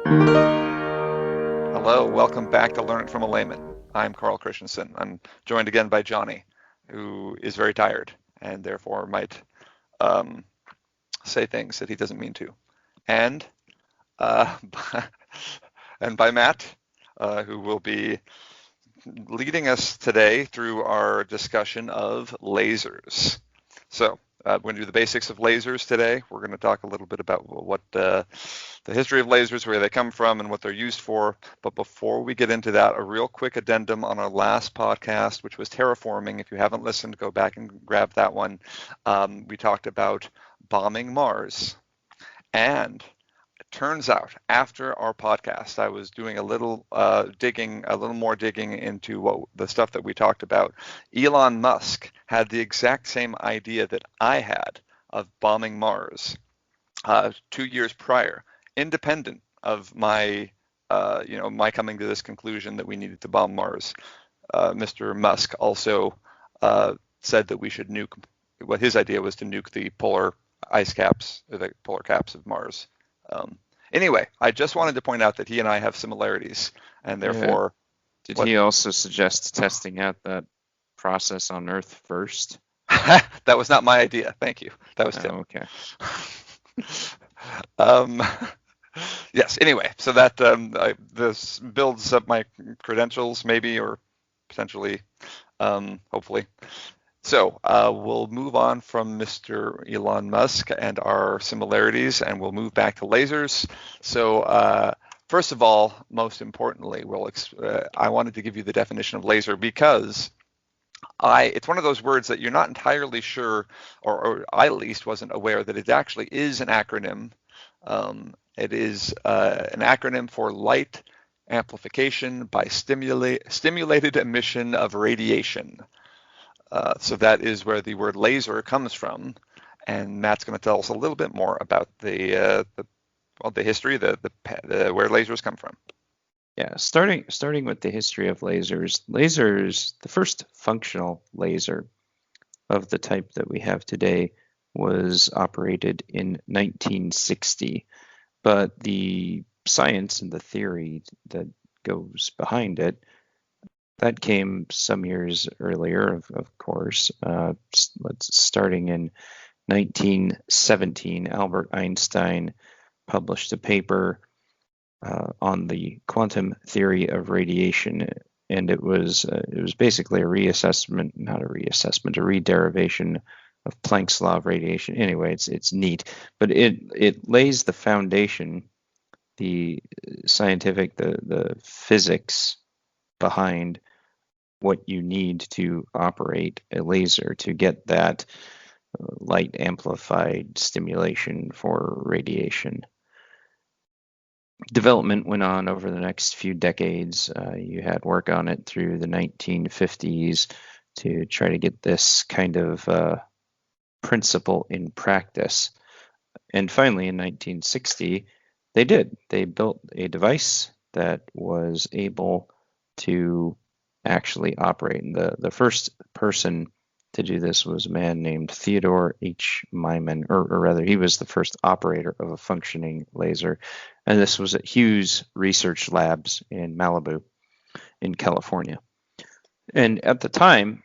Hello, welcome back to Learn It from a Layman. I'm Carl Christensen. I'm joined again by Johnny, who is very tired and therefore might um, say things that he doesn't mean to. And uh, and by Matt, who will be leading us today through our discussion of lasers. So we're going to do the basics of lasers today. We're going to talk a little bit about what the history of lasers, where they come from, and what they're used for. But before we get into that, a real quick addendum on our last podcast, which was terraforming. If you haven't listened, go back and grab that one. We talked about bombing Mars. And it turns out, after our podcast, I was doing a little more digging into what the stuff that we talked about. Elon Musk had the exact same idea that I had of bombing Mars 2 years prior, independent of my coming to this conclusion that we needed to bomb Mars. Mr. Musk also said that we should nuke. What his idea was to nuke the polar ice caps, or the polar caps of Mars. Anyway, I just wanted to point out that he and I have similarities, and Yeah. therefore, Did what? he also suggest testing out that process on Earth first? That was not my idea. Thank you. That was Tim. Oh, okay. Yes. Anyway, so that this builds up my credentials, maybe, or potentially, hopefully. So we'll move on from Mr. Elon Musk and our similarities, and we'll move back to lasers. So first of all, most importantly, I wanted to give you the definition of laser because it's one of those words that you're not entirely sure, or I at least wasn't aware that it actually is an acronym. It is an acronym for light amplification by stimulated emission of radiation. So that is where the word laser comes from, and Matt's going to tell us a little bit more about the history, where lasers come from. Yeah, starting with the history of lasers. Lasers, the first functional laser of the type that we have today was operated in 1960, but the science and the theory that goes behind it, that came some years earlier, of course. Starting in 1917, Albert Einstein published a paper on the quantum theory of radiation, and it was basically a rederivation of Planck's law of radiation. Anyway, it's neat, but it lays the foundation, the scientific, the physics behind what you need to operate a laser to get that light amplified stimulation for radiation. Development went on over the next few decades. You had work on it through the 1950s to try to get this kind of principle in practice. And finally, in 1960, they did. They built a device that was able to actually operate. And the first person to do this was a man named Theodore H. Myman, or rather, he was the first operator of a functioning laser. And this was at Hughes Research Labs in Malibu, in California. And at the time,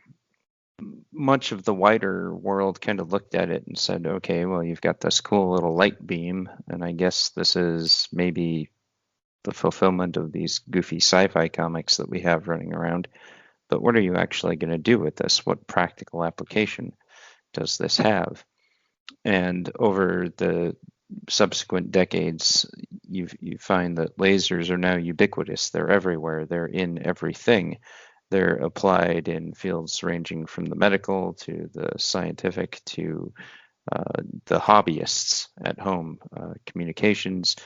much of the wider world kind of looked at it and said, okay, well, you've got this cool little light beam, and I guess this is maybe the fulfillment of these goofy sci-fi comics that we have running around. But what are you actually going to do with this? What practical application does this have? And over the subsequent decades, you find that lasers are now ubiquitous. They're everywhere. They're in everything. They're applied in fields ranging from the medical to the scientific to the hobbyists at home, communications.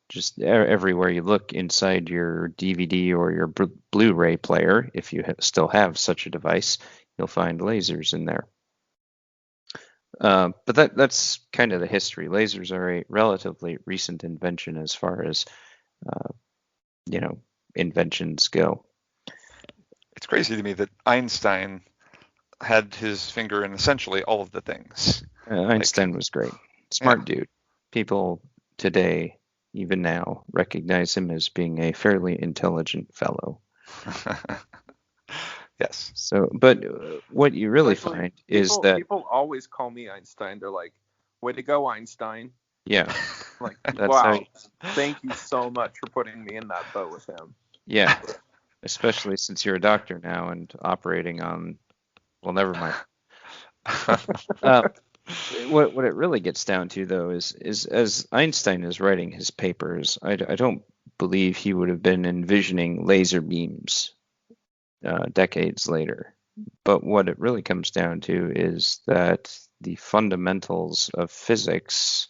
Just everywhere you look inside your DVD or your Blu-ray player, if you still have such a device, you'll find lasers in there. But that's kind of the history. Lasers are a relatively recent invention as far as inventions go. It's crazy to me that Einstein had his finger in essentially all of the things. Einstein was great, smart dude. People today, even now, recognize him as being a fairly intelligent fellow. Yes. So, but what you really Actually, find is that people always call me Einstein. They're like, "Way to go, Einstein!" yeah, I'm like, that's wow, thank you so much for putting me in that boat with him. yeah, especially since you're a doctor now and operating on. Well, never mind. What it really gets down to, though, is as Einstein is writing his papers, I don't believe he would have been envisioning laser beams decades later. But what it really comes down to is that the fundamentals of physics,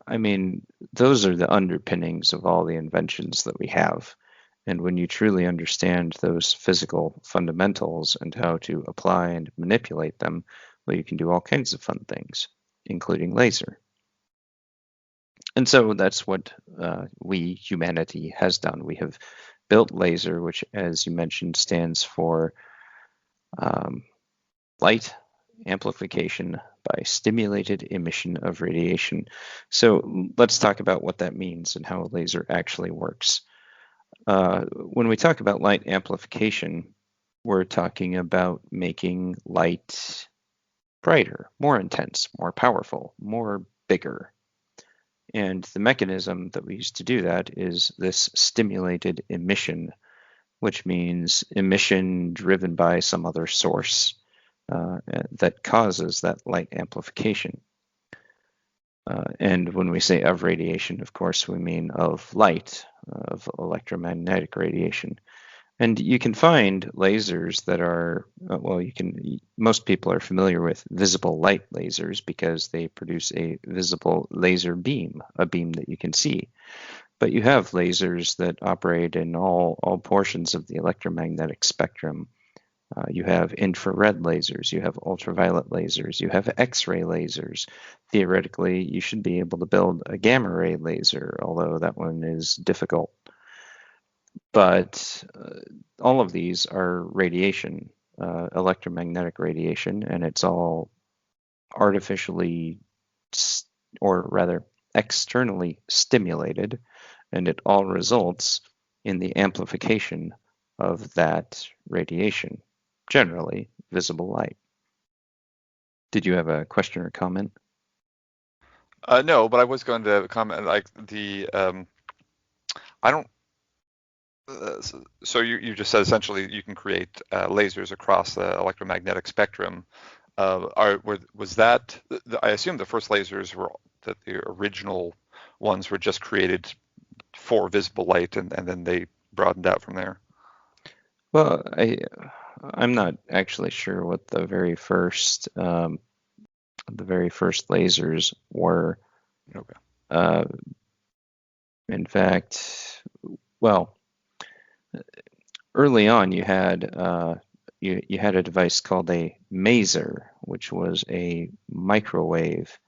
I mean, those are the underpinnings of all the inventions that we have. And when you truly understand those physical fundamentals and how to apply and manipulate them, well, you can do all kinds of fun things, including laser. And so that's what we, humanity, has done. We have built laser, which, as you mentioned, stands for light amplification by stimulated emission of radiation. So let's talk about what that means and how a laser actually works. When we talk about light amplification, we're talking about making light brighter, more intense, more powerful, more bigger. And the mechanism that we use to do that is this stimulated emission, which means emission driven by some other source that causes that light amplification. And when we say of radiation, of course, we mean of light, of electromagnetic radiation. And you can find lasers that are, most people are familiar with visible light lasers because they produce a visible laser beam, a beam that you can see. But you have lasers that operate in all portions of the electromagnetic spectrum. You have infrared lasers, you have ultraviolet lasers, you have X-ray lasers. Theoretically, you should be able to build a gamma ray laser, although that one is difficult. But all of these are radiation, electromagnetic radiation, and it's all artificially, or rather externally stimulated, and it all results in the amplification of that radiation, generally visible light. Did you have a question or comment? No, but I was going to comment like I don't. So you just said essentially you can create lasers across the electromagnetic spectrum. Was that? I assume the first lasers were that the original ones were just created for visible light, and then they broadened out from there. Well, I'm not actually sure what the very first lasers were. Okay. In fact, well, early on you had you had a device called a maser, which was a microwave.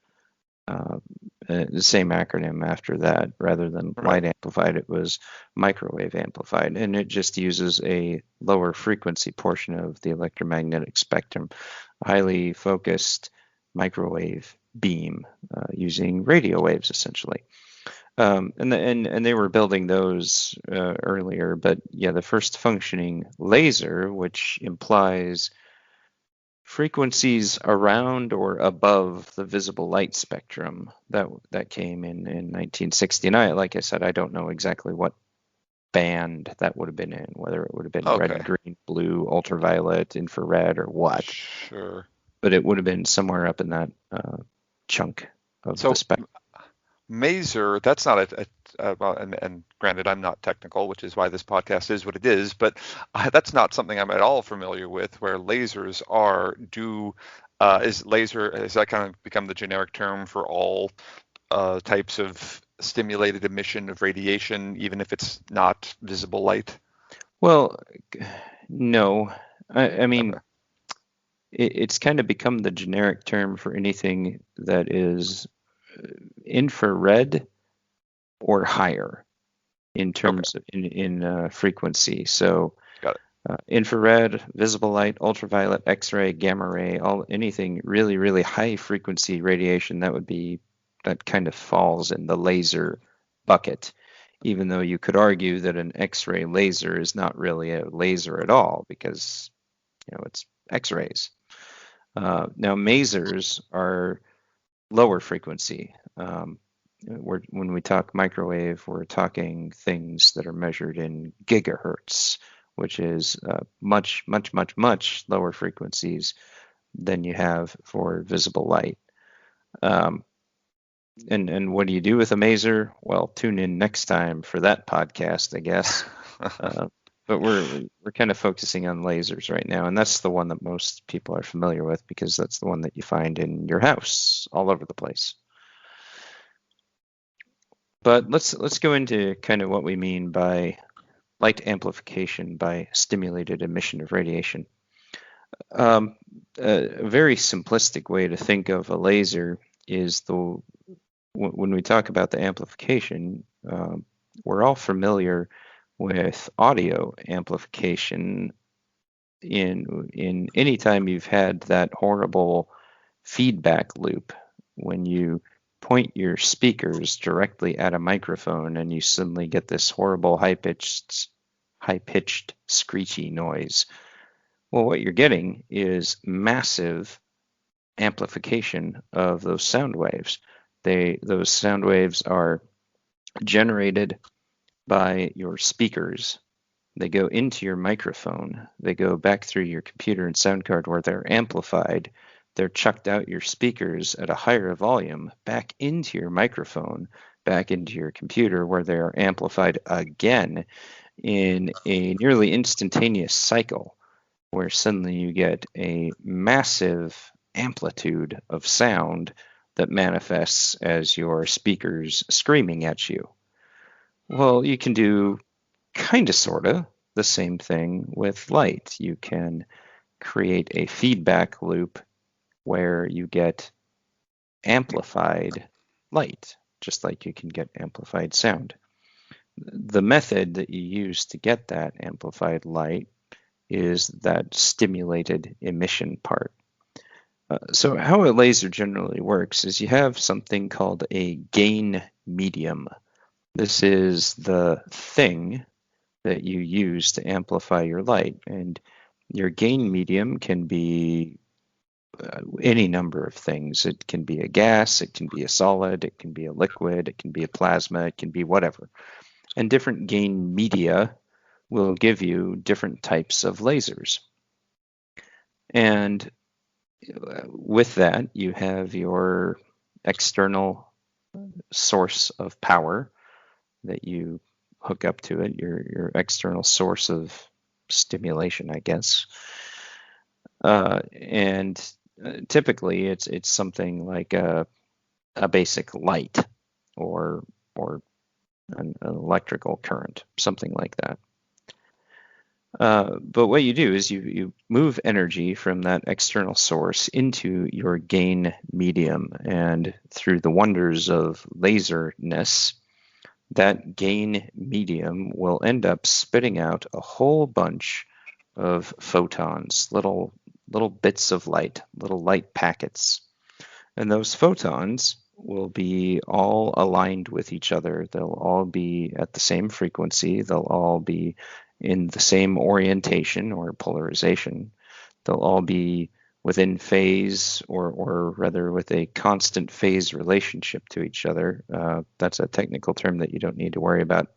The same acronym after that, rather than light amplified, it was microwave amplified, and it just uses a lower frequency portion of the electromagnetic spectrum, a highly focused microwave beam using radio waves essentially. And they were building those earlier, but yeah, the first functioning laser, which implies frequencies around or above the visible light spectrum, that came in 1969. Like I said, I don't know exactly what band that would have been in, whether it would have been red, green, blue, ultraviolet, infrared, or what. Sure. But it would have been somewhere up in that chunk of the spectrum. Maser, that's not and granted, I'm not technical, which is why this podcast is what it is, but that's not something I'm at all familiar with, where lasers has that kind of become the generic term for all types of stimulated emission of radiation, even if it's not visible light? Well, no. I mean, it's kind of become the generic term for anything that is infrared or higher in terms of in frequency. So infrared, visible light, ultraviolet, X-ray, gamma ray, anything really high frequency radiation that kind of falls in the laser bucket, even though you could argue that an X-ray laser is not really a laser at all because it's X-rays. Now masers are lower frequency. When we talk microwave, we're talking things that are measured in gigahertz, which is much, much, much, much lower frequencies than you have for visible light. And what do you do with a maser? Well, tune in next time for that podcast, I guess. But we're kind of focusing on lasers right now, and that's the one that most people are familiar with because that's the one that you find in your house all over the place. But let's go into kind of what we mean by light amplification by stimulated emission of radiation. A very simplistic way to think of a laser is when we talk about the amplification, we're all familiar with audio amplification in any time you've had that horrible feedback loop when you point your speakers directly at a microphone and you suddenly get this horrible high-pitched screechy noise. Well, what you're getting is massive amplification of those sound waves. Those sound waves are generated by your speakers. They go into your microphone. They go back through your computer and sound card where they're amplified. They're chucked out your speakers at a higher volume, back into your microphone, back into your computer where they are amplified again in a nearly instantaneous cycle where suddenly you get a massive amplitude of sound that manifests as your speakers screaming at you. Well, you can do kind of sort of the same thing with light. You can create a feedback loop where you get amplified light, just like you can get amplified sound. The method that you use to get that amplified light is that stimulated emission part. So how a laser generally works is you have something called a gain medium. This is the thing that you use to amplify your light, and your gain medium can be any number of things. It can be a gas, it can be a solid, it can be a liquid, it can be a plasma, it can be whatever. And different gain media will give you different types of lasers. And with that, you have your external source of power that you hook up to it, your external source of stimulation, I guess. And typically, it's something like a basic light or an electrical current, something like that. But what you do is you move energy from that external source into your gain medium, and through the wonders of laserness, that gain medium will end up spitting out a whole bunch of photons, little bits of light, little light packets. And those photons will be all aligned with each other. They'll all be at the same frequency. They'll all be in the same orientation or polarization. They'll all be within phase, or rather with a constant phase relationship to each other. That's a technical term that you don't need to worry about.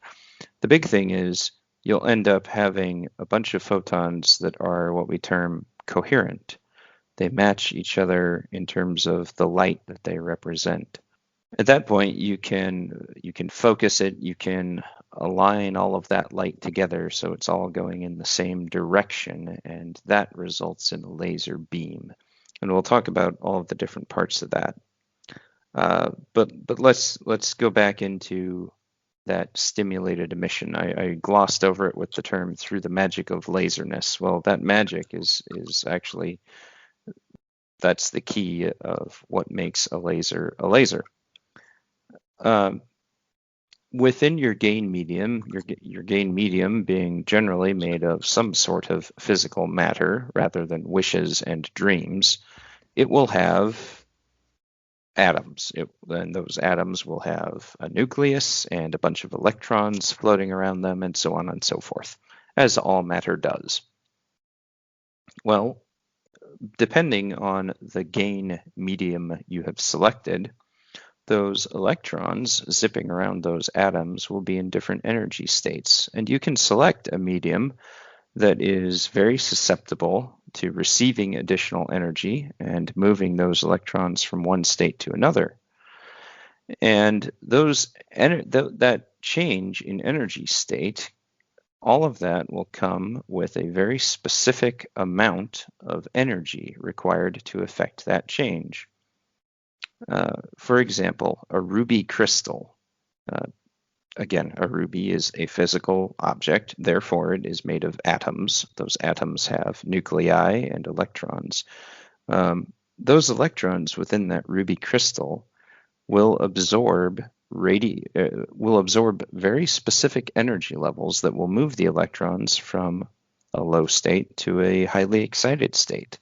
The big thing is you'll end up having a bunch of photons that are what we term coherent. They match each other in terms of the light that they represent. At that point, you can focus it, you can align all of that light together so it's all going in the same direction, and that results in a laser beam. And we'll talk about all of the different parts of that. But let's go back into that stimulated emission. I glossed over it with the term through the magic of laserness. Well, that magic is actually, that's the key of what makes a laser a laser. Within your gain medium, your gain medium being generally made of some sort of physical matter rather than wishes and dreams, it will have atoms. And those atoms will have a nucleus and a bunch of electrons floating around them, and so on and so forth, as all matter does. Well, depending on the gain medium you have selected, those electrons zipping around those atoms will be in different energy states. And you can select a medium that is very susceptible to receiving additional energy and moving those electrons from one state to another. And that change in energy state, all of that will come with a very specific amount of energy required to affect that change. For example, a ruby crystal. Again, a ruby is a physical object, therefore it is made of atoms. Those atoms have nuclei and electrons. Those electrons within that ruby crystal will absorb very specific energy levels that will move the electrons from a low state to a highly excited state.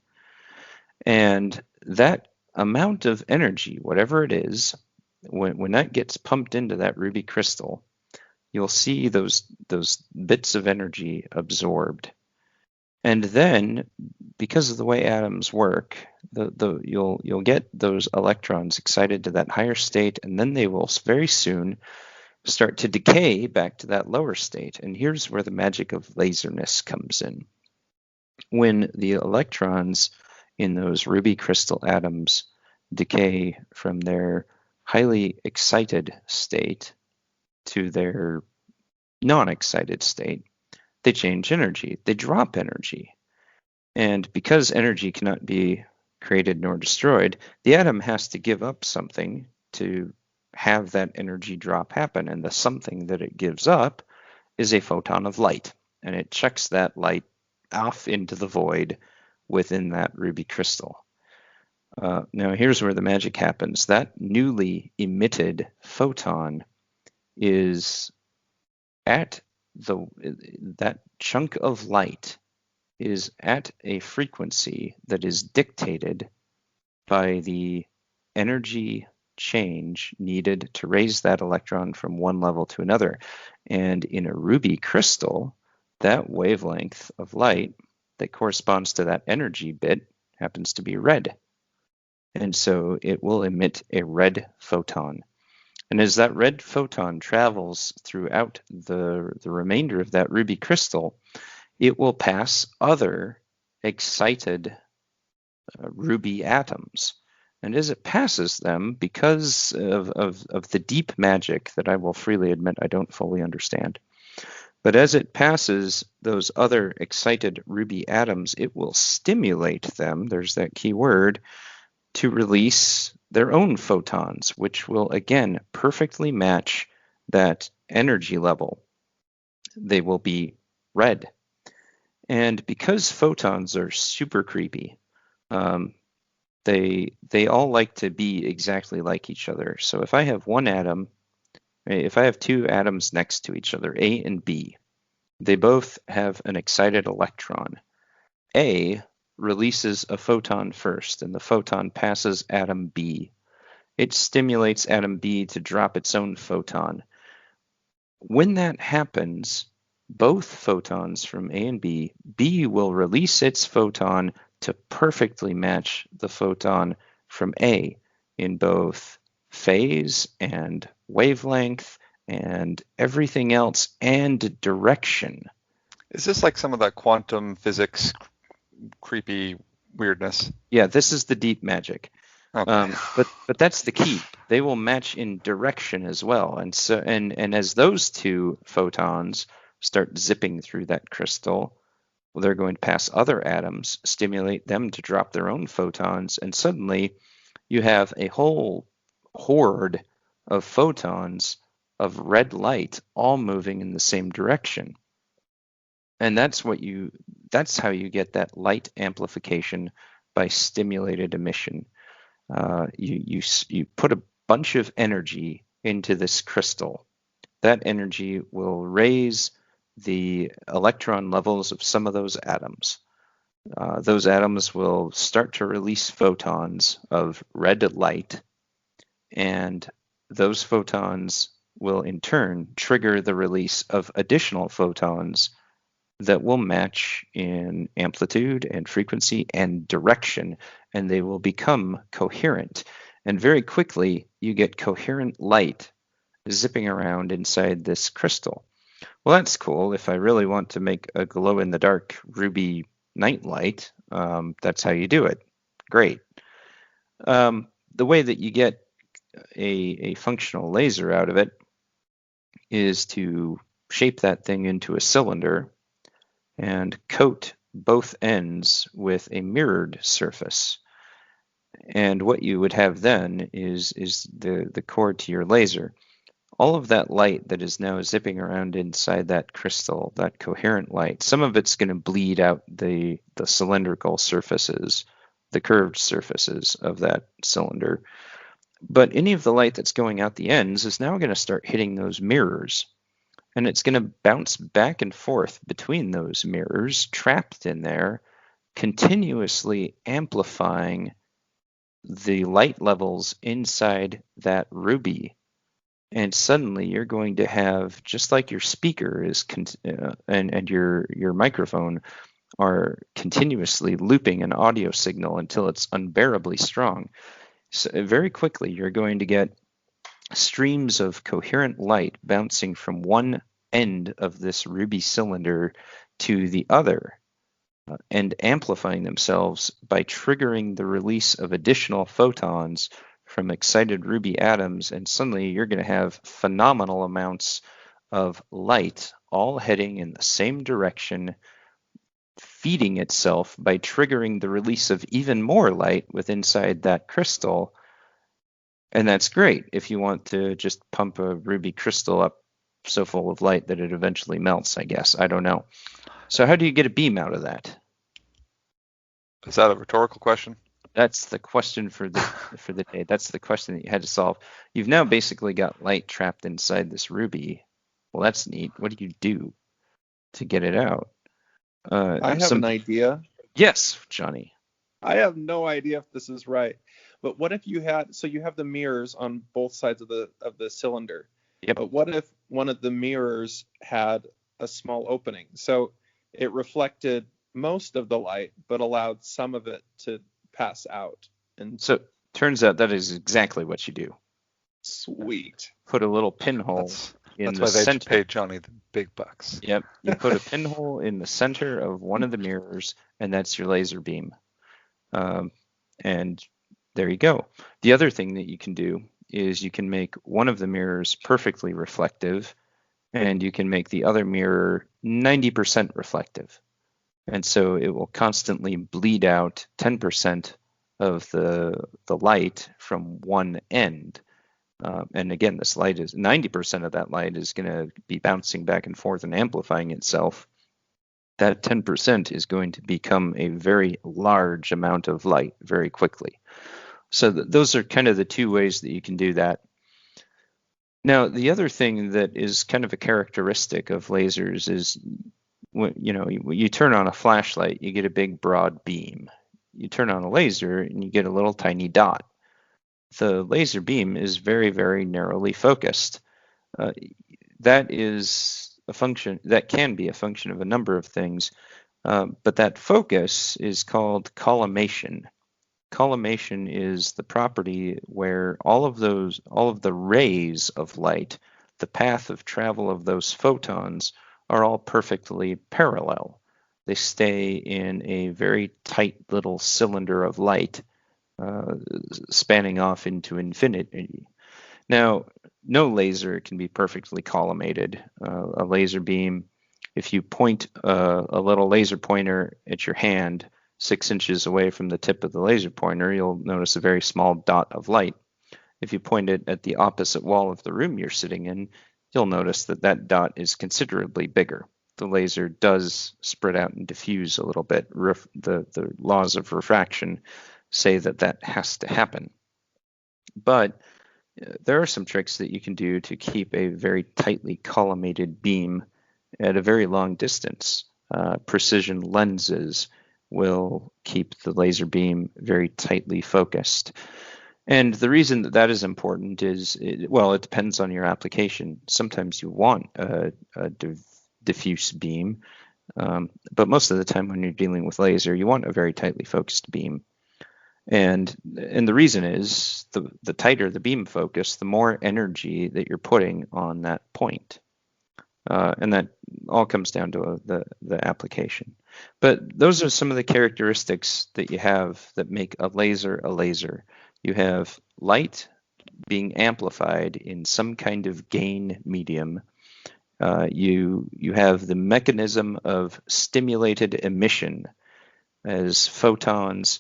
And that amount of energy, whatever it is, when that gets pumped into that ruby crystal, you'll see those bits of energy absorbed. And then, because of the way atoms work, you'll get those electrons excited to that higher state, and then they will very soon start to decay back to that lower state. And here's where the magic of laserness comes in. When the electrons in those ruby crystal atoms decay from their highly excited state to their non-excited state, they change energy, they drop energy. And because energy cannot be created nor destroyed, the atom has to give up something to have that energy drop happen. And the something that it gives up is a photon of light. And it chucks that light off into the void within that ruby crystal. Now here's where the magic happens. That newly emitted photon is that chunk of light is at a frequency that is dictated by the energy change needed to raise that electron from one level to another. And in a ruby crystal, that wavelength of light that corresponds to that energy bit happens to be red. And so it will emit a red photon. And as that red photon travels throughout the remainder of that ruby crystal, it will pass other excited ruby atoms. And as it passes them, because of the deep magic that I will freely admit I don't fully understand, but as it passes those other excited ruby atoms, it will stimulate them, there's that key word, to release their own photons, which will again perfectly match that energy level. They will be red. And because photons are super creepy, they all like to be exactly like each other. So if I have one atom, if I have two atoms next to each other, A and B, they both have an excited electron. A releases a photon first, and the photon passes atom B. It stimulates atom B to drop its own photon. When that happens, both photons from A and B will release its photon to perfectly match the photon from A in both phase and wavelength and everything else and direction. Is this like some of that quantum physics creepy weirdness? Yeah, this is the deep magic. Okay. But that's the key. They will match in direction as well. And so and as those two photons start zipping through that crystal, well, they're going to pass other atoms, stimulate them to drop their own photons, and suddenly you have a whole horde of photons of red light all moving in the same direction. And that's how you get that light amplification by stimulated emission. You put a bunch of energy into this crystal. That energy will raise the electron levels of some of those atoms. Those atoms will start to release photons of red light, and those photons will in turn trigger the release of additional photons that will match in amplitude and frequency and direction, and they will become coherent. And very quickly, you get coherent light zipping around inside this crystal. Well, that's cool. If I really want to make a glow-in-the-dark ruby nightlight, that's how you do it. Great. The way that you get a functional laser out of it is to shape that thing into a cylinder and coat both ends with a mirrored surface. And what you would have then is the core to your laser. All of that light that is now zipping around inside that crystal, that coherent light, some of it's going to bleed out the cylindrical surfaces, the curved surfaces of that cylinder. But any of the light that's going out the ends is now going to start hitting those mirrors. And it's going to bounce back and forth between those mirrors, trapped in there, continuously amplifying the light levels inside that ruby. And suddenly you're going to have, just like your speaker is and your microphone are continuously looping an audio signal until it's unbearably strong. So very quickly you're going to get streams of coherent light bouncing from one end of this ruby cylinder to the other and amplifying themselves by triggering the release of additional photons from excited ruby atoms, and suddenly you're going to have phenomenal amounts of light all heading in the same direction, feeding itself by triggering the release of even more light within inside that crystal. And that's great if you want to just pump a ruby crystal up so full of light that it eventually melts, I guess. I don't know. So how do you get a beam out of that? Is that a rhetorical question? That's the question for the day. That's the question that you had to solve. You've now basically got light trapped inside this ruby. Well, that's neat. What do you do to get it out? I have an idea. Yes, Johnny. I have no idea if this is right, but what if you had, so you have the mirrors on both sides of the cylinder. Yep. But what if one of the mirrors had a small opening, so it reflected most of the light but allowed some of it to pass out? And so turns out that is exactly what you do. Sweet. Put a little pinhole in that's the why they center. paid Johnny the big bucks. Yep. You put a pinhole in the center of one of the mirrors, and that's your laser beam. And there you go. The other thing that you can do is you can make one of the mirrors perfectly reflective, and you can make the other mirror 90% reflective. And so it will constantly bleed out 10% of the light from one end. And again, this light is 90% of that light is going to be bouncing back and forth and amplifying itself. That 10% is going to become a very large amount of light very quickly. So those are kind of the two ways that you can do that. Now, the other thing that is kind of a characteristic of lasers is, when you turn on a flashlight, you get a big broad beam. You turn on a laser and you get a little tiny dot. The laser beam is very, very narrowly focused. That is a function, that can be a function of a number of things, but that focus is called collimation. Collimation is the property where all of the rays of light, the path of travel of those photons, are all perfectly parallel. They stay in a very tight little cylinder of light, spanning off into infinity. Now, no laser can be perfectly collimated. A laser beam, if you point a little laser pointer at your hand 6 inches away from the tip of the laser pointer, you'll notice a very small dot of light. If you point it at the opposite wall of the room you're sitting in, you'll notice that that dot is considerably bigger. The laser does spread out and diffuse a little bit. The laws of refraction say that that has to happen. But there are some tricks that you can do to keep a very tightly collimated beam at a very long distance. Precision lenses will keep the laser beam very tightly focused. And the reason that that is important is, well, it depends on your application. Sometimes you want a diffuse beam, but most of the time when you're dealing with laser, you want a very tightly focused beam. And the reason is the tighter the beam focus, the more energy that you're putting on that point. And that all comes down to the application. But those are some of the characteristics that you have that make a laser a laser. You have light being amplified in some kind of gain medium. You have the mechanism of stimulated emission as photons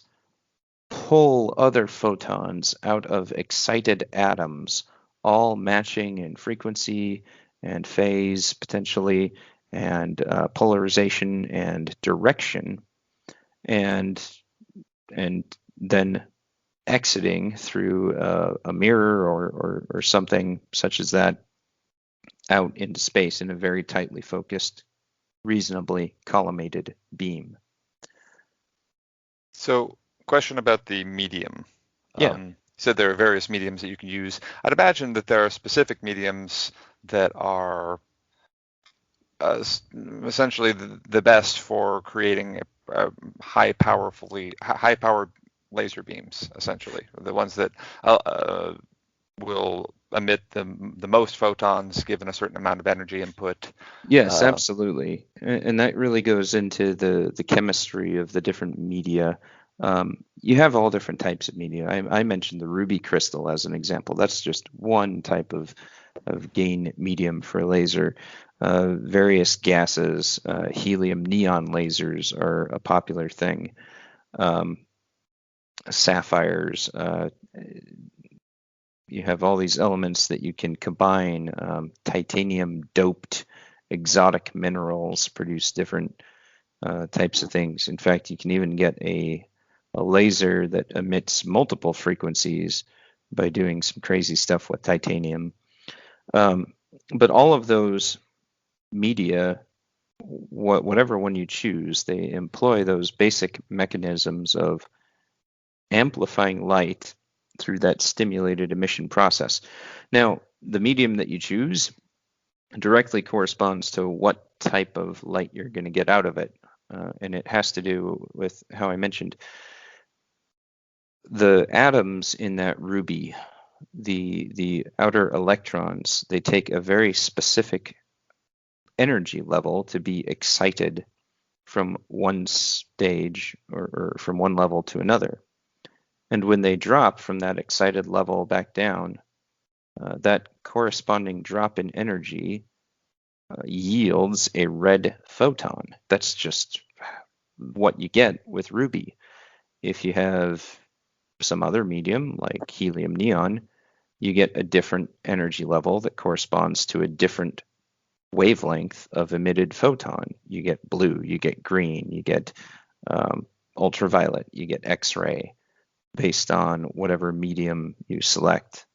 pull other photons out of excited atoms, all matching in frequency and phase potentially, and polarization and direction, and then exiting through a mirror or something such as that out into space in a very tightly focused, reasonably collimated beam. So, question about the medium. Yeah. You said there are various mediums that you can use. I'd imagine that there are specific mediums that are essentially the best for creating high-powered laser beams. Essentially, the ones that will emit the most photons given a certain amount of energy input. Yes, absolutely. And that really goes into the chemistry of the different media. You have all different types of media. I mentioned the ruby crystal as an example. That's just one type of gain medium for laser. Various gases, helium neon lasers are a popular thing. Sapphires, you have all these elements that you can combine. Titanium doped exotic minerals produce different types of things. In fact, you can even get a laser that emits multiple frequencies by doing some crazy stuff with titanium. But all of those media, whatever one you choose, they employ those basic mechanisms of amplifying light through that stimulated emission process. Now, the medium that you choose directly corresponds to what type of light you're going to get out of it. And it has to do with how I mentioned the atoms in that ruby, the outer electrons, they take a very specific energy level to be excited from one stage or from one level to another. And when they drop from that excited level back down, that corresponding drop in energy yields a red photon. That's just what you get with ruby. If you have some other medium like helium neon, you get a different energy level that corresponds to a different wavelength of emitted photon. You get blue, you get green, you get ultraviolet, you get X-ray, based on whatever medium you select.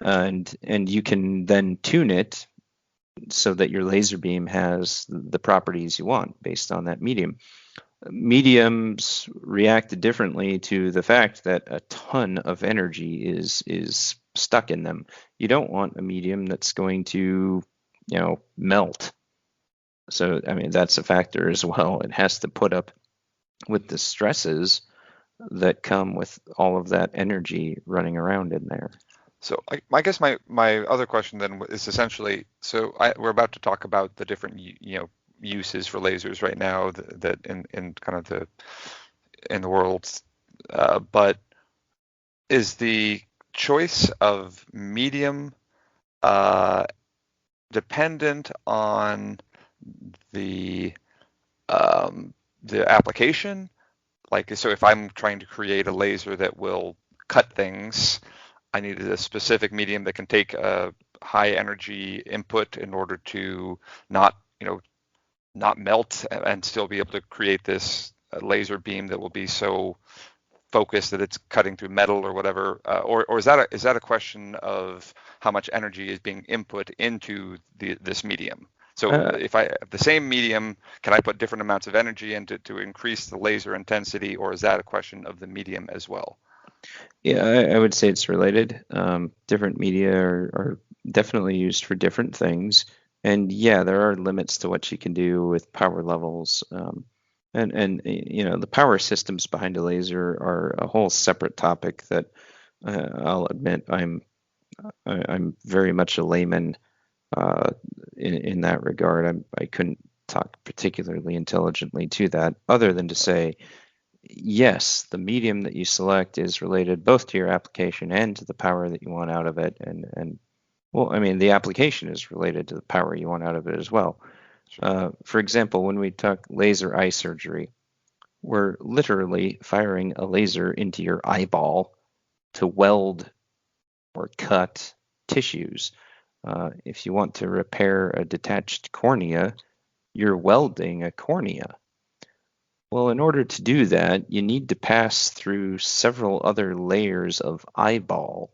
And you can then tune it so that your laser beam has the properties you want based on that medium. Mediums react differently to the fact that a ton of energy is stuck in them. You don't want a medium that's going to, melt. So, I mean, that's a factor as well. It has to put up with the stresses that come with all of that energy running around in there. So I guess my other question then is essentially, we're about to talk about the different uses for lasers right now that in kind of in the world, but is the choice of medium dependent on the application? Like, so if I'm trying to create a laser that will cut things, I need a specific medium that can take a high energy input in order to not melt and still be able to create this laser beam that will be so focused that it's cutting through metal or whatever. Or is that a question of how much energy is being input into this medium? So if I have the same medium, can I put different amounts of energy into to increase the laser intensity, or is that a question of the medium as well? Yeah, I would say it's related. Different media are definitely used for different things. And yeah, there are limits to what you can do with power levels. And the power systems behind a laser are a whole separate topic that I'll admit I'm very much a layman in that regard. I couldn't talk particularly intelligently to that, other than to say, yes, the medium that you select is related both to your application and to the power that you want out of it. And well, I mean, the application is related to the power you want out of it as well. For example, when we talk laser eye surgery, we're literally firing a laser into your eyeball to weld or cut tissues. If you want to repair a detached cornea, you're welding a cornea. Well, in order to do that, you need to pass through several other layers of eyeball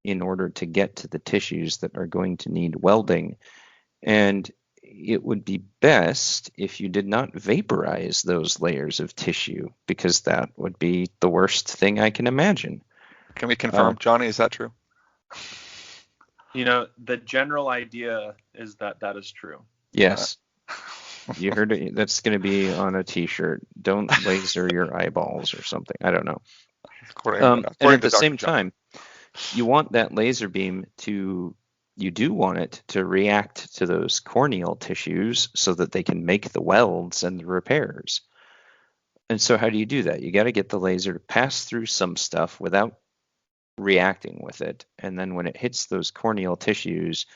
in order to get to the tissues that are going to need welding. And it would be best if you did not vaporize those layers of tissue, because that would be the worst thing I can imagine. Can we confirm, Johnny, is that true? The general idea is that is true. Yes. You heard it. That's going to be on a t-shirt. Don't laser your eyeballs or something. I don't know. And at the same time, you want that laser beam you do want it to react to those corneal tissues so that they can make the welds and the repairs. And so how do you do that? You got to get the laser to pass through some stuff without reacting with it. And then when it hits those corneal tissues,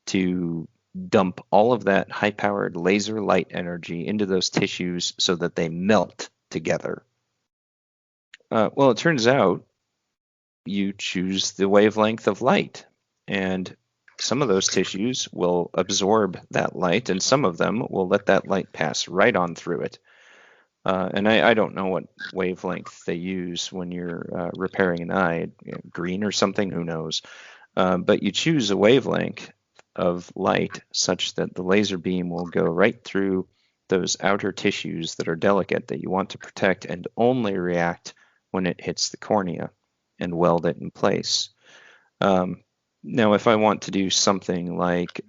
to dump all of that high-powered laser light energy into those tissues so that they melt together. Well, it turns out you choose the wavelength of light, and some of those tissues will absorb that light, and some of them will let that light pass right on through it. And I don't know what wavelength they use when you're repairing an eye, green or something, who knows. But you choose a wavelength of light such that the laser beam will go right through those outer tissues that are delicate that you want to protect and only react when it hits the cornea and weld it in place. Now, if I want to do something like,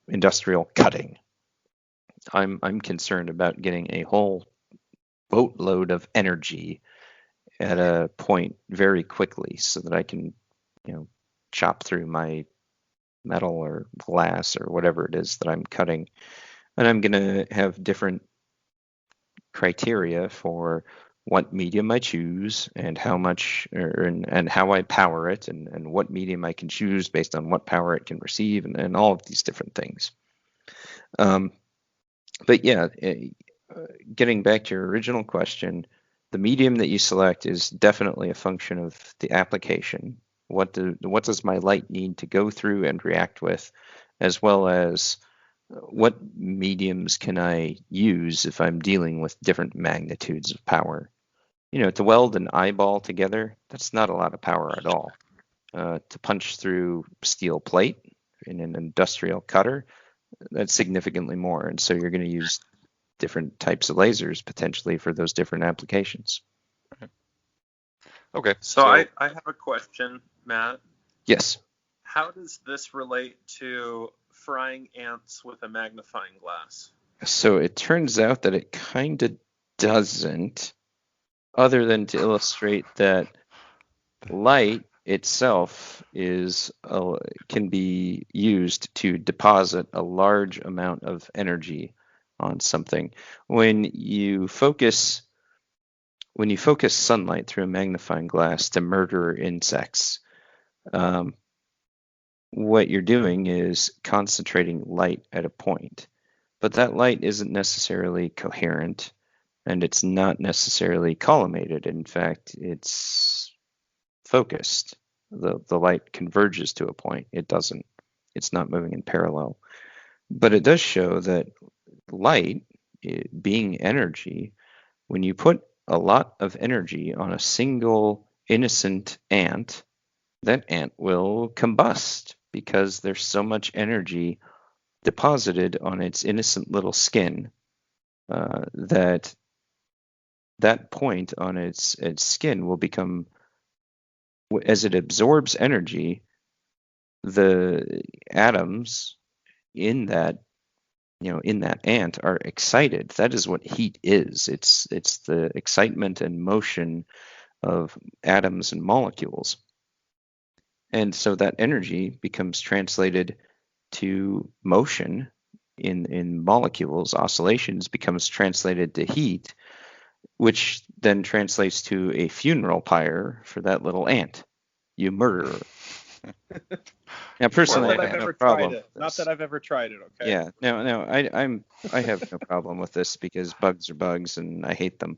industrial cutting, I'm concerned about getting a whole boatload of energy at a point very quickly so that I can, chop through my metal or glass or whatever it is that I'm cutting. And I'm going to have different criteria for what medium I choose and how much and how I power it and what medium I can choose based on what power it can receive and all of these different things. But yeah, getting back to your original question, the medium that you select is definitely a function of the application. What does my light need to go through and react with, as well as what mediums can I use if I'm dealing with different magnitudes of power. To weld an eyeball together, that's not a lot of power at all. To punch through steel plate in an industrial cutter, that's significantly more. And so you're going to use different types of lasers potentially for those different applications. Okay. So I have a question, Matt. Yes. How does this relate to frying ants with a magnifying glass? So it turns out that it kind of doesn't, other than to illustrate that light itself can be used to deposit a large amount of energy on something. When you focus sunlight through a magnifying glass to murder insects, what you're doing is concentrating light at a point. But that light isn't necessarily coherent, and it's not necessarily collimated. In fact, it's focused. The light converges to a point. It's not moving in parallel. But it does show that light, being energy, when you put a lot of energy on a single innocent ant, that ant will combust because there's so much energy deposited on its innocent little skin that that point on its skin will become, as it absorbs energy, the atoms in that ant are excited. That is what heat is. It's the excitement and motion of atoms and molecules. And so that energy becomes translated to motion in molecules. Oscillations becomes translated to heat, which then translates to a funeral pyre for that little ant. You murderer. Now, personally, Not that I I've have no ever problem tried it. with Not this. that I've ever tried it. Okay. Yeah, no, I have no problem with this because bugs are bugs and I hate them.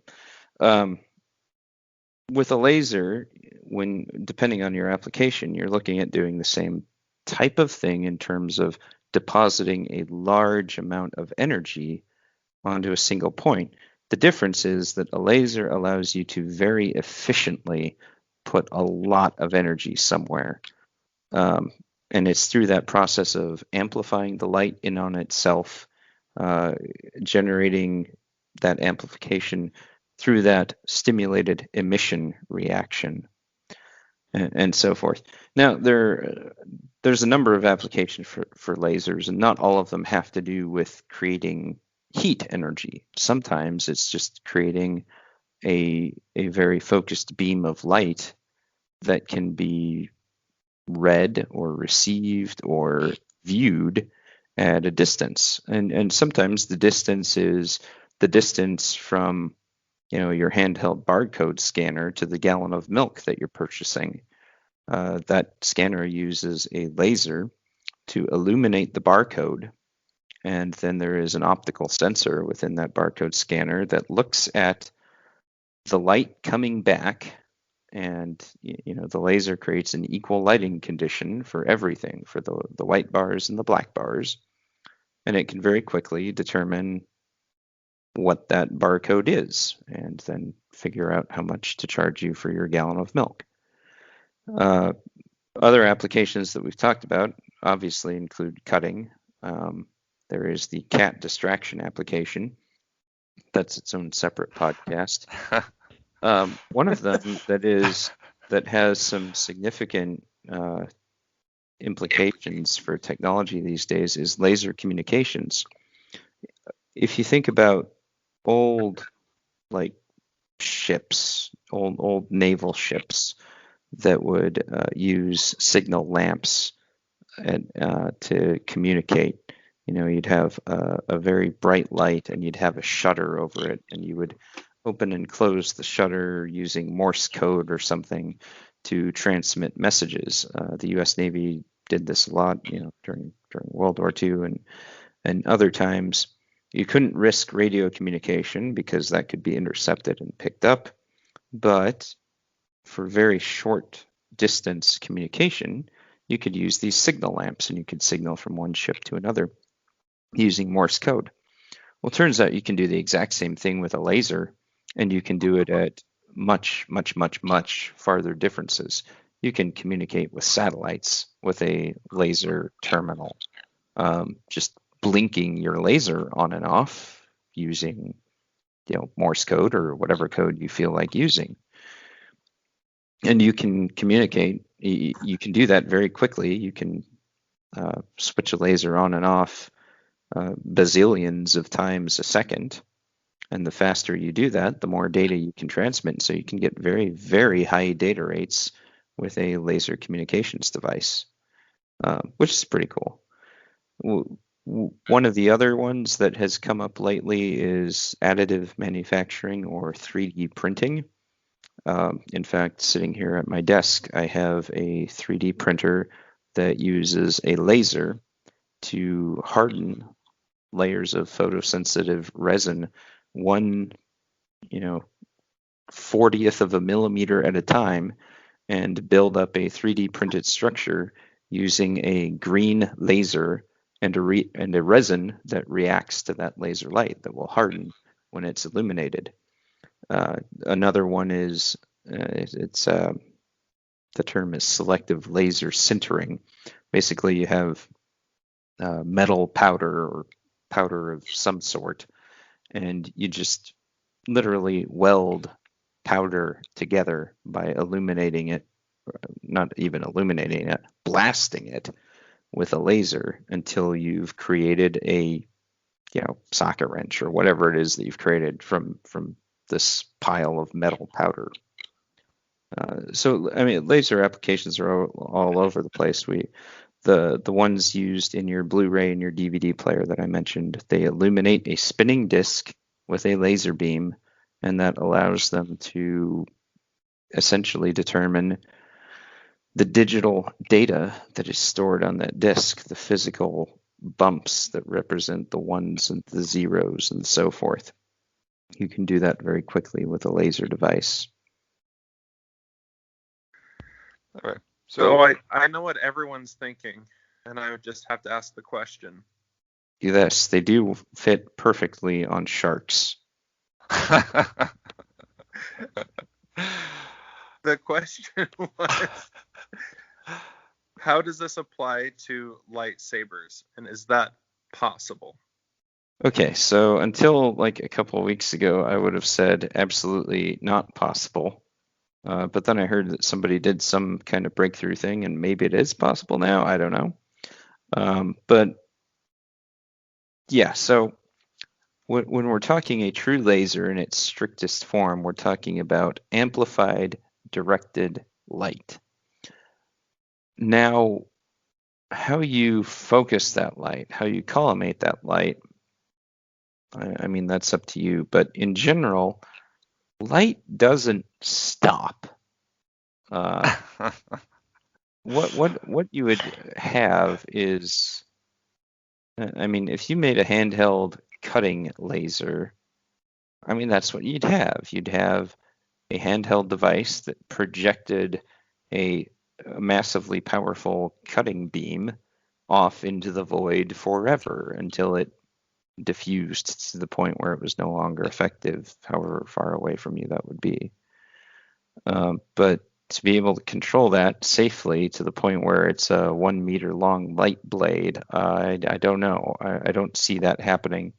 With a laser, when depending on your application, you're looking at doing the same type of thing in terms of depositing a large amount of energy onto a single point. The difference is that a laser allows you to very efficiently put a lot of energy somewhere. And it's through that process of amplifying the light in on itself, generating that amplification through that stimulated emission reaction, and so forth. Now, there's a number of applications for lasers, and not all of them have to do with creating heat energy. Sometimes it's just creating a very focused beam of light that can be read or received or viewed at a distance. And sometimes the distance is the distance from your handheld barcode scanner to the gallon of milk that you're purchasing. That scanner uses a laser to illuminate the barcode, and then there is an optical sensor within that barcode scanner that looks at the light coming back, and the laser creates an equal lighting condition for everything, for the white bars and the black bars, and it can very quickly determine what that barcode is and then figure out how much to charge you for your gallon of milk. Other applications that we've talked about obviously include cutting. There is the cat distraction application. That's its own separate podcast. One of them that has some significant implications for technology these days is laser communications. If you think about old ships, old naval ships that would use signal lamps to communicate. You'd have a very bright light and you'd have a shutter over it, and you would open and close the shutter using Morse code or something to transmit messages. The U.S. Navy did this a lot, during World War II and other times. You couldn't risk radio communication because that could be intercepted and picked up, but for very short distance communication, you could use these signal lamps and you could signal from one ship to another using Morse code. Well, it turns out you can do the exact same thing with a laser, and you can do it at much, much, much, much farther differences. You can communicate with satellites with a laser terminal, just blinking your laser on and off using Morse code or whatever code you feel like using. And you can communicate. You can do that very quickly. You can switch a laser on and off bazillions of times a second. And the faster you do that, the more data you can transmit. So you can get very, very high data rates with a laser communications device, which is pretty cool. One of the other ones that has come up lately is additive manufacturing or 3D printing. In fact, sitting here at my desk, I have a 3D printer that uses a laser to harden layers of photosensitive resin 1/40th of a millimeter at a time, and build up a 3D printed structure using a green laser and a resin that reacts to that laser light that will harden when it's illuminated. Another one is the term is selective laser sintering. Basically, you have metal powder or powder of some sort, and you just literally weld powder together by illuminating it, not even illuminating it, blasting it with a laser until you've created a socket wrench or whatever it is that you've created from this pile of metal powder. So I mean, laser applications are all over the place. The ones used in your Blu-ray and your DVD player that I mentioned, they illuminate a spinning disc with a laser beam, and that allows them to essentially determine the digital data that is stored on that disc, the physical bumps that represent the ones and the zeros and so forth. You can do that very quickly with a laser device. Okay. So I know what everyone's thinking, and I would just have to ask the question. Yes, they do fit perfectly on sharks. The question was, how does this apply to lightsabers, and is that possible? Okay, so until like a couple of weeks ago, I would have said absolutely not possible. But then I heard that somebody did some kind of breakthrough thing, and maybe it is possible now. I don't know. But yeah, so when we're talking a true laser in its strictest form, we're talking about amplified directed light. Now, how you focus that light, how you collimate that light, I mean, that's up to you. But in general, light doesn't stop. What you would have is, I mean, if you made a handheld cutting laser, I mean, that's what you'd have. You'd have a handheld device that projected a massively powerful cutting beam off into the void forever until it diffused to the point where it was no longer effective, however far away from you that would be. But to be able to control that safely to the point where it's a 1 meter long light blade, I don't know. I don't see that happening.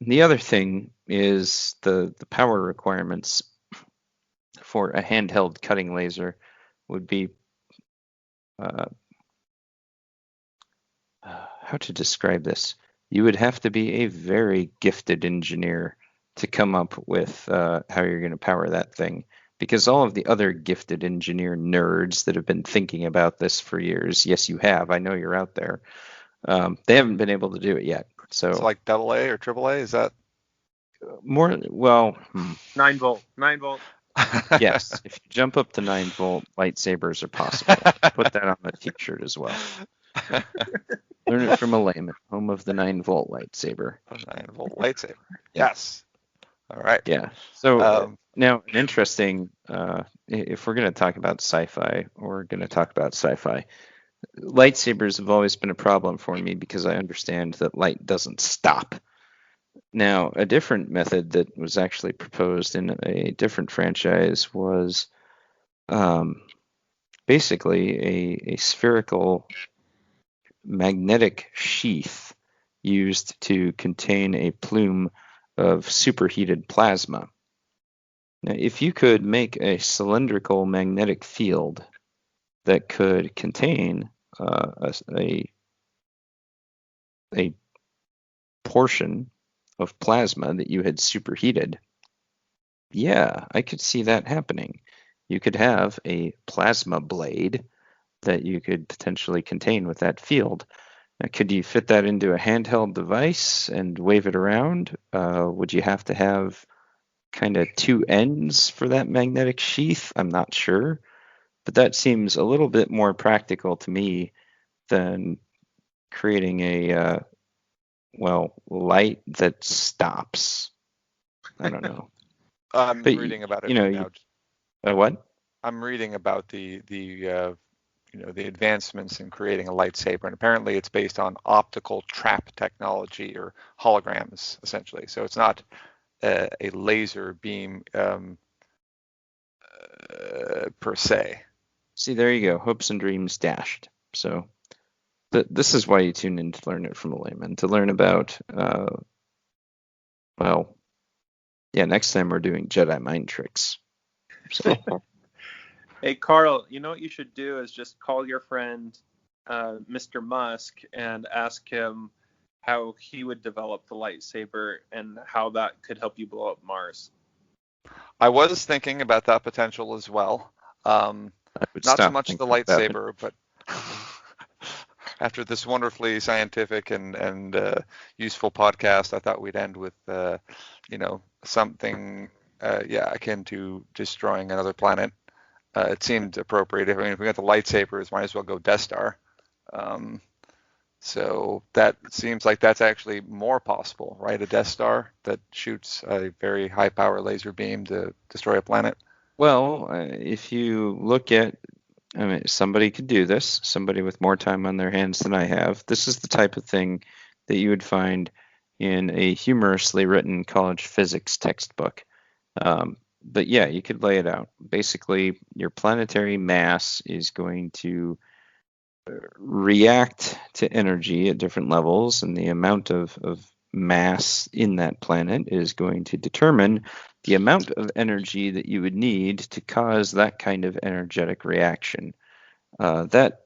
And the other thing is the power requirements for a handheld cutting laser would be how to describe this? You would have to be a very gifted engineer to come up with how you're going to power that thing. Because all of the other gifted engineer nerds that have been thinking about this for years, yes, you have. I know you're out there. They haven't been able to do it yet. So it's like AA or AAA, is that? More, well, 9 volt. 9 volt. Yes, if you jump up to 9 volt, lightsabers are possible. Put that on the t-shirt as well. Learn it from a layman, home of the 9 volt lightsaber. 9 volt lightsaber. Yes. All right. Yeah. So now, an interesting, if we're going to talk about sci-fi, we're going to talk about sci-fi. Lightsabers have always been a problem for me because I understand that light doesn't stop. Now, a different method that was actually proposed in a different franchise was basically a spherical magnetic sheath used to contain a plume of superheated plasma. Now, if you could make a cylindrical magnetic field that could contain a portion of plasma that you had superheated, yeah, I could see that happening. You could have a plasma blade that you could potentially contain with that field. Now, could you fit that into a handheld device and wave it around? Would you have to have kind of two ends for that magnetic sheath? I'm not sure, but that seems a little bit more practical to me than creating a light that stops. I don't know. I'm reading about it now. What? I'm reading about the advancements in creating a lightsaber, and apparently it's based on optical trap technology or holograms, essentially. So it's not a laser beam per se. See, there you go. Hopes and dreams dashed. So this is why you tune in to learn it from a layman, to learn about, next time we're doing Jedi mind tricks. So. Hey, Carl, you know what you should do is just call your friend Mr. Musk and ask him how he would develop the lightsaber and how that could help you blow up Mars. I was thinking about that potential as well. I would Not so stop much the thinking about it. lightsaber, but after this wonderfully scientific and useful podcast, I thought we'd end with something akin to destroying another planet. It seemed appropriate. I mean, if we got the lightsabers, might as well go Death Star. So that seems like that's actually more possible, right? A Death Star that shoots a very high power laser beam to destroy a planet. Well, if you look at, I mean, somebody could do this, somebody with more time on their hands than I have. This is the type of thing that you would find in a humorously written college physics textbook. But yeah, you could lay it out. Basically, your planetary mass is going to react to energy at different levels, and the amount of mass in that planet is going to determine the amount of energy that you would need to cause that kind of energetic reaction. That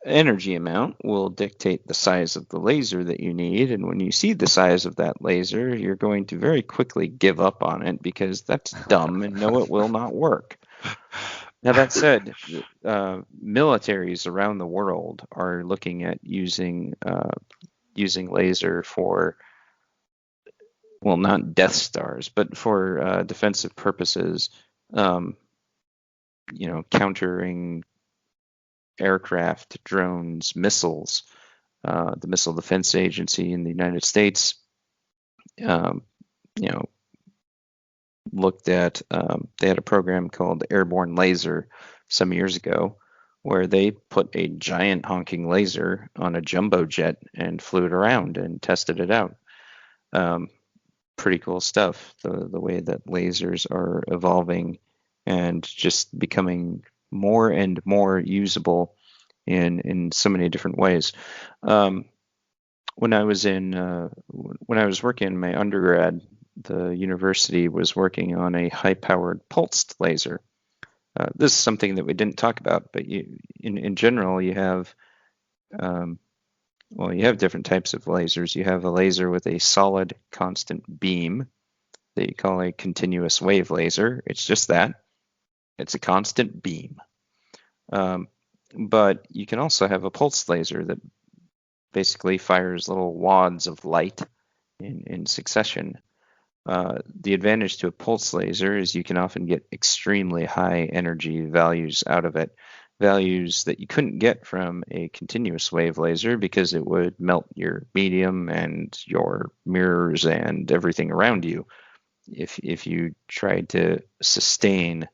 energy amount will dictate the size of the laser that you need, and when you see the size of that laser, you're going to very quickly give up on it because that's dumb and no, it will not work. Now, that said, militaries around the world are looking at using laser for, well, not Death Stars, but for defensive purposes, countering aircraft, drones, missiles. The Missile Defense Agency in the United States, looked at, they had a program called Airborne Laser some years ago, where they put a giant honking laser on a jumbo jet and flew it around and tested it out. Pretty cool stuff, the way that lasers are evolving and just becoming more and more usable in so many different ways. When I was working in my undergrad, the university was working on a high-powered pulsed laser. This is something that we didn't talk about, but in general, you have different types of lasers. You have a laser with a solid constant beam that you call a continuous wave laser. It's just that. It's a constant beam. But you can also have a pulse laser that basically fires little wads of light in succession. The advantage to a pulse laser is you can often get extremely high energy values out of it, values that you couldn't get from a continuous wave laser because it would melt your medium and your mirrors and everything around you if you tried to sustain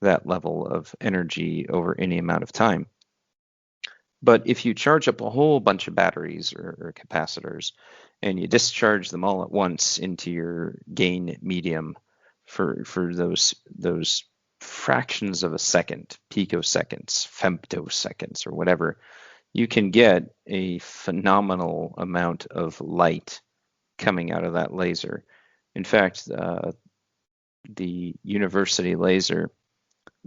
that level of energy over any amount of time. But if you charge up a whole bunch of batteries or capacitors and you discharge them all at once into your gain medium for those fractions of a second, picoseconds, femtoseconds, or whatever, you can get a phenomenal amount of light coming out of that laser. In fact, the university laser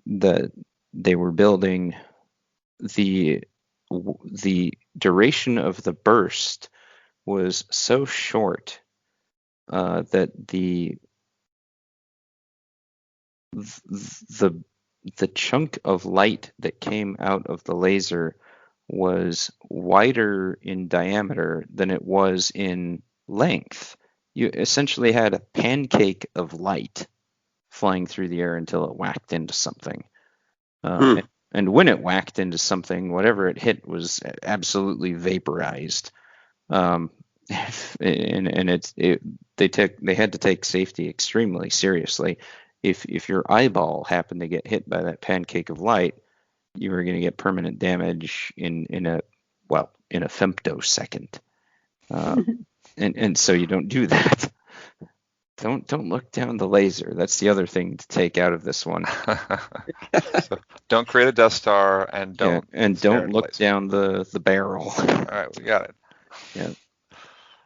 that they were building, the duration of the burst was so short that the chunk of light that came out of the laser was wider in diameter than it was in length. You essentially had a pancake of light flying through the air until it whacked into something. And when it whacked into something, whatever it hit was absolutely vaporized. And they had to take safety extremely seriously. If your eyeball happened to get hit by that pancake of light, you were going to get permanent damage in a femtosecond. And so you don't do that. Don't look down the laser. That's the other thing to take out of this one. So don't create a Death Star and don't look down the barrel. All right, we got it. Yeah.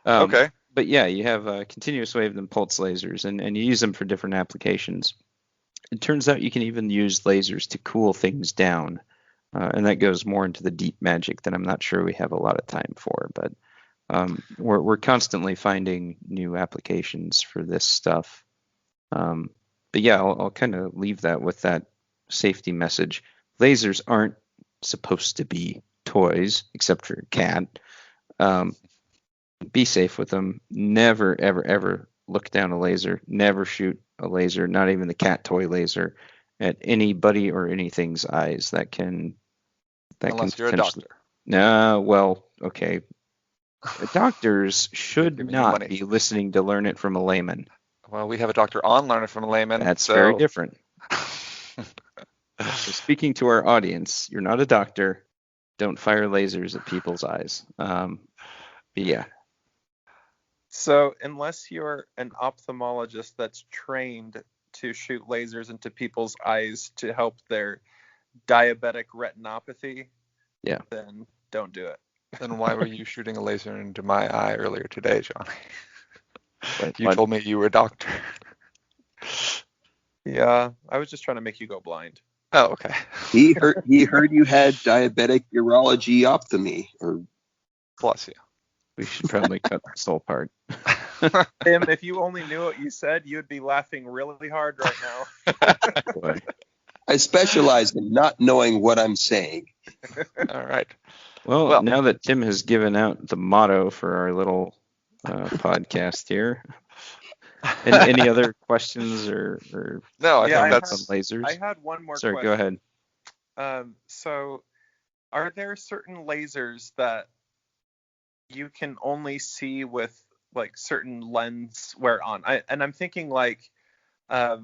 Okay. but yeah, you have continuous wave and pulse lasers, and you use them for different applications. It turns out you can even use lasers to cool things down, and that goes more into the deep magic that I'm not sure we have a lot of time for. But we're constantly finding new applications for this stuff. But yeah, I'll kind of leave that with that safety message. Lasers aren't supposed to be toys, except for a cat. Be safe with them. Never, ever, ever look down a laser. Never shoot a laser, not even the cat toy laser, at anybody or anything's eyes. Unless you're a doctor. No, well, okay. Doctors should Giving you not money. be listening to Learn It from a Layman. Well, we have a doctor on Learn It from a Layman. That's so... very different. So speaking to our audience, you're not a doctor. Don't fire lasers at people's eyes. But yeah. So unless you're an ophthalmologist that's trained to shoot lasers into people's eyes to help their diabetic retinopathy, yeah, then don't do it. Then why were you shooting a laser into my eye earlier today, Johnny? Wait, You told me you were a doctor. Yeah, I was just trying to make you go blind. Oh, okay. He heard you had diabetic urology-ophthalmy, or Bless you. we should probably cut this whole part. Tim, if you only knew what you said, you'd be laughing really hard right now. Boy. I specialize in not knowing what I'm saying. All right. Well, now that Tim has given out the motto for our little podcast here, any other questions or No, I think comments that's on lasers? I had one more Sorry, question. go ahead. So, are there certain lasers that you can only see with like certain lens wear on? I'm thinking like I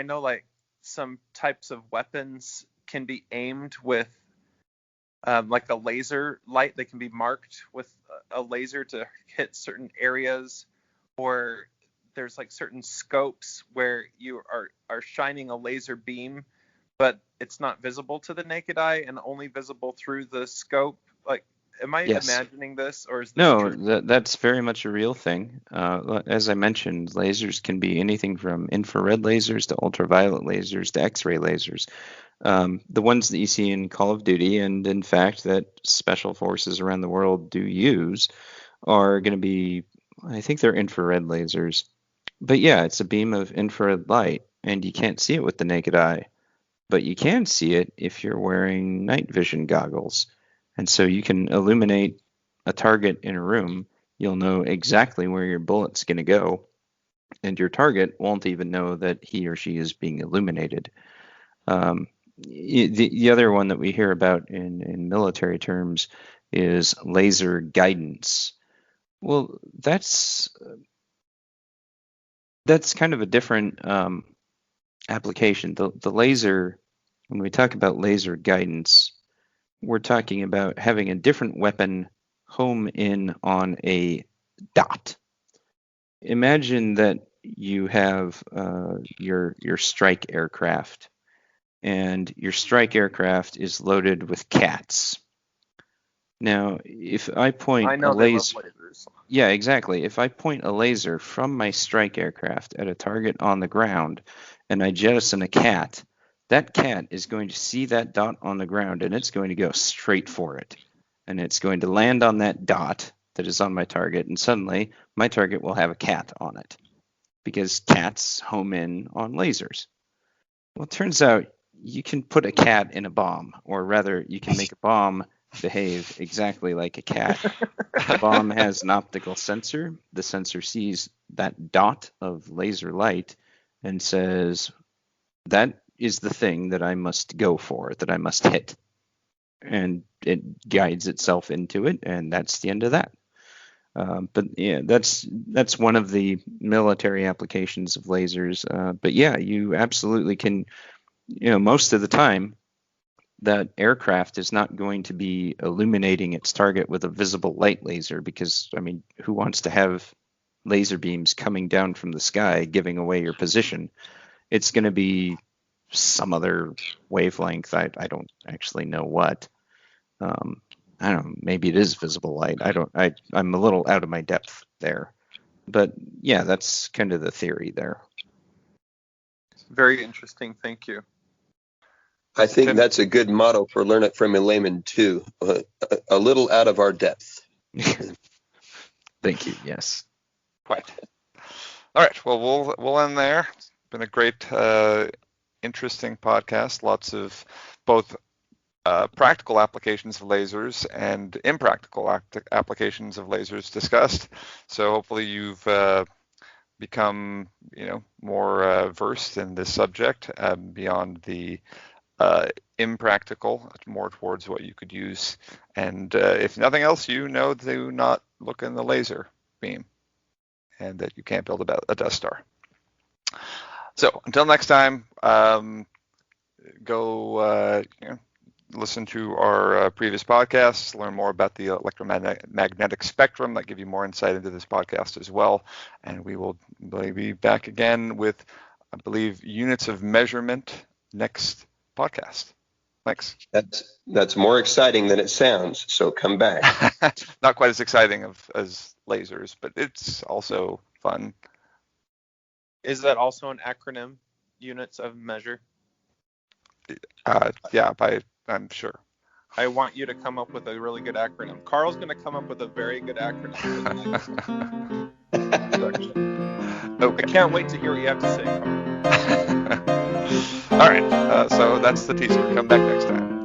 know like some types of weapons can be aimed with like a laser light. They can be marked with a laser to hit certain areas, or there's like certain scopes where you are shining a laser beam, but it's not visible to the naked eye and only visible through the scope. Like, am I Yes. imagining this, or is this No, true? that's very much a real thing. As I mentioned, lasers can be anything from infrared lasers to ultraviolet lasers to X-ray lasers. The ones that you see in Call of Duty, and in fact that special forces around the world do use, are going to be, I think they're infrared lasers. But yeah, it's a beam of infrared light, and you can't see it with the naked eye. But you can see it if you're wearing night vision goggles. And so you can illuminate a target in a room. You'll know exactly where your bullet's going to go, and your target won't even know that he or she is being illuminated. The other one that we hear about in military terms is laser guidance. Well, that's kind of a different application. The laser, when we talk about laser guidance, we're talking about having a different weapon home in on a dot. Imagine that you have your strike aircraft, and your strike aircraft is loaded with cats. Now, if I point I know a they love laser, lasers. yeah, exactly. If I point a laser from my strike aircraft at a target on the ground, and I jettison a cat, that cat is going to see that dot on the ground, and it's going to go straight for it. And it's going to land on that dot that is on my target, and suddenly my target will have a cat on it, because cats home in on lasers. Well, it turns out you can put a cat in a bomb, or rather, you can make a bomb behave exactly like a cat. The bomb has an optical sensor. The sensor sees that dot of laser light and says, that is the thing that I must go for, that I must hit. And it guides itself into it, and that's the end of that. But yeah, that's one of the military applications of lasers. But yeah, you absolutely can, most of the time, that aircraft is not going to be illuminating its target with a visible light laser, because, I mean, who wants to have laser beams coming down from the sky giving away your position? It's going to be some other wavelength. I don't actually know what. I don't know, maybe it is visible light. I'm a little out of my depth there. But yeah, that's kind of the theory there. Very interesting. Thank you. I think Tim? that's a good motto for Learn It From a Layman too. A little out of our depth. Thank you. Yes. Quite. All right. Well, we'll end there. It's been a great, interesting podcast. Lots of both practical applications of lasers and impractical applications of lasers discussed. So hopefully you've become, more versed in this subject beyond the impractical, more towards what you could use. And if nothing else, do not look in the laser beam, and that you can't build a Death Star. So until next time, go listen to our previous podcasts, learn more about the electromagnetic spectrum. That give you more insight into this podcast as well. And we will be back again with, I believe, units of measurement next podcast. Thanks. That's more exciting than it sounds. So come back. Not quite as exciting as lasers, but it's also fun. Is that also an acronym? Units of measure? Yeah, I'm sure. I want you to come up with a really good acronym. Carl's going to come up with a very good acronym for the next section. Okay. I can't wait to hear what you have to say, Carl. All right. So that's the teaser. Come back next time.